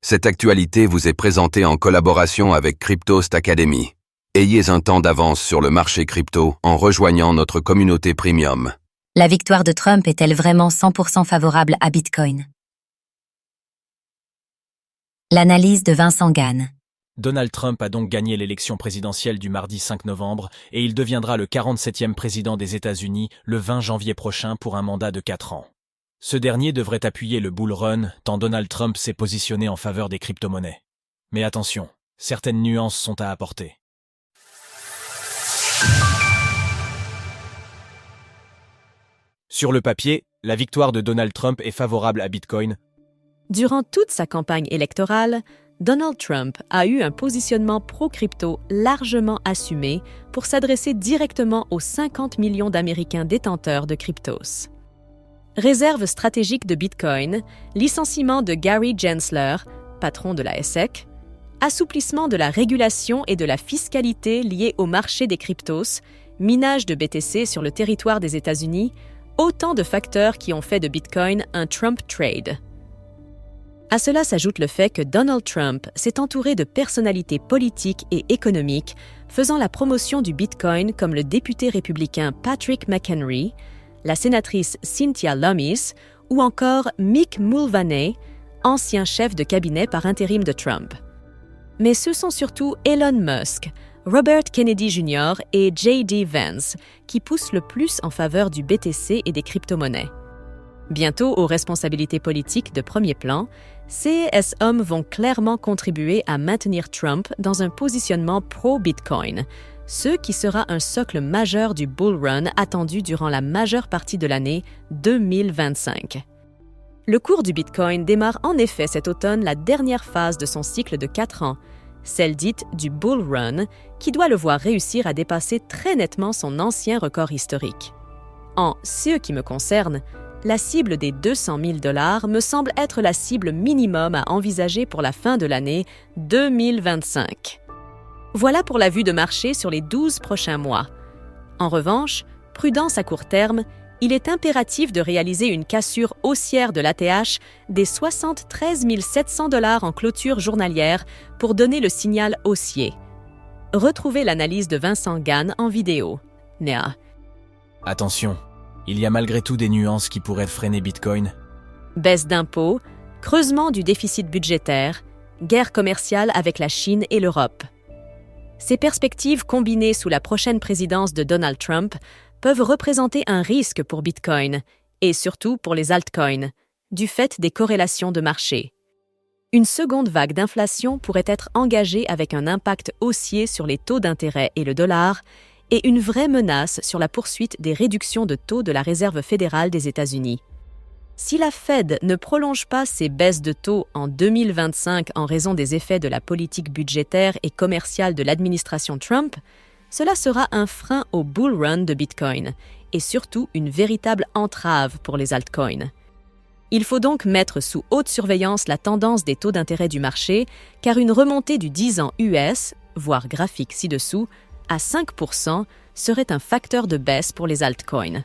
Cette actualité vous est présentée en collaboration avec Cryptost Academy. Ayez un temps d'avance sur le marché crypto en rejoignant notre communauté premium. La victoire de Trump est-elle vraiment 100% favorable à Bitcoin? L'analyse de Vincent Gann. Donald Trump a donc gagné l'élection présidentielle du mardi 5 novembre et il deviendra le 47e président des États-Unis le 20 janvier prochain pour un mandat de 4 ans. Ce dernier devrait appuyer le bull run tant Donald Trump s'est positionné en faveur des crypto-monnaies. Mais attention, certaines nuances sont à apporter. Sur le papier, la victoire de Donald Trump est favorable à Bitcoin. Durant toute sa campagne électorale, Donald Trump a eu un positionnement pro-crypto largement assumé pour s'adresser directement aux 50 millions d'Américains détenteurs de cryptos. Réserve stratégique de Bitcoin, licenciement de Gary Gensler, patron de la SEC, assouplissement de la régulation et de la fiscalité liée au marché des cryptos, minage de BTC sur le territoire des États-Unis, autant de facteurs qui ont fait de Bitcoin un Trump trade. À cela s'ajoute le fait que Donald Trump s'est entouré de personnalités politiques et économiques faisant la promotion du Bitcoin comme le député républicain Patrick McHenry, la sénatrice Cynthia Lummis ou encore Mick Mulvaney, ancien chef de cabinet par intérim de Trump. Mais ce sont surtout Elon Musk, Robert Kennedy Jr. et J.D. Vance qui poussent le plus en faveur du BTC et des crypto-monnaies. Bientôt aux responsabilités politiques de premier plan, ces hommes vont clairement contribuer à maintenir Trump dans un positionnement pro-Bitcoin, ce qui sera un socle majeur du bull run attendu durant la majeure partie de l'année 2025. Le cours du Bitcoin démarre en effet cet automne la dernière phase de son cycle de 4 ans, celle dite du bull run, qui doit le voir réussir à dépasser très nettement son ancien record historique. En ce qui me concerne, la cible des 200 000 $ me semble être la cible minimum à envisager pour la fin de l'année 2025. Voilà pour la vue de marché sur les 12 prochains mois. En revanche, prudence à court terme, il est impératif de réaliser une cassure haussière de l'ATH des 73 700 $ en clôture journalière pour donner le signal haussier. Retrouvez l'analyse de Vincent Gann en vidéo. Néa. Attention, il y a malgré tout des nuances qui pourraient freiner Bitcoin. Baisse d'impôts, creusement du déficit budgétaire, guerre commerciale avec la Chine et l'Europe. Ces perspectives combinées sous la prochaine présidence de Donald Trump peuvent représenter un risque pour Bitcoin et surtout pour les altcoins, du fait des corrélations de marché. Une seconde vague d'inflation pourrait être engagée avec un impact haussier sur les taux d'intérêt et le dollar et une vraie menace sur la poursuite des réductions de taux de la Réserve fédérale des États-Unis. Si la Fed ne prolonge pas ses baisses de taux en 2025 en raison des effets de la politique budgétaire et commerciale de l'administration Trump, cela sera un frein au bull run de Bitcoin et surtout une véritable entrave pour les altcoins. Il faut donc mettre sous haute surveillance la tendance des taux d'intérêt du marché car une remontée du 10 ans US, voire graphique ci-dessous, à 5% serait un facteur de baisse pour les altcoins.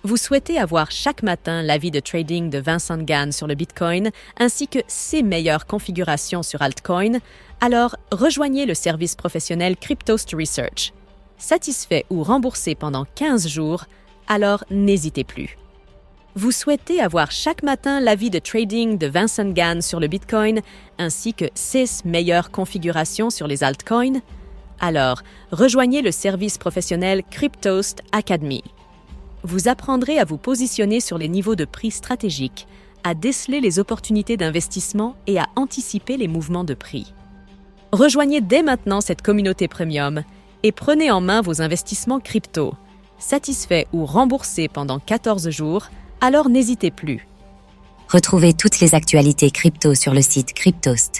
Vous souhaitez avoir chaque matin l'avis de trading de Vincent Gann sur le Bitcoin ainsi que ses meilleures configurations sur altcoin, alors rejoignez le service professionnel Cryptost Research. Satisfait ou remboursé pendant 15 jours, alors n'hésitez plus. Vous souhaitez avoir chaque matin l'avis de trading de Vincent Gann sur le Bitcoin ainsi que ses meilleures configurations sur les altcoins, alors rejoignez le service professionnel Cryptost Academy. Vous apprendrez à vous positionner sur les niveaux de prix stratégiques, à déceler les opportunités d'investissement et à anticiper les mouvements de prix. Rejoignez dès maintenant cette communauté premium et prenez en main vos investissements crypto. Satisfait ou remboursé pendant 14 jours, alors n'hésitez plus. Retrouvez toutes les actualités crypto sur le site cryptost.fr.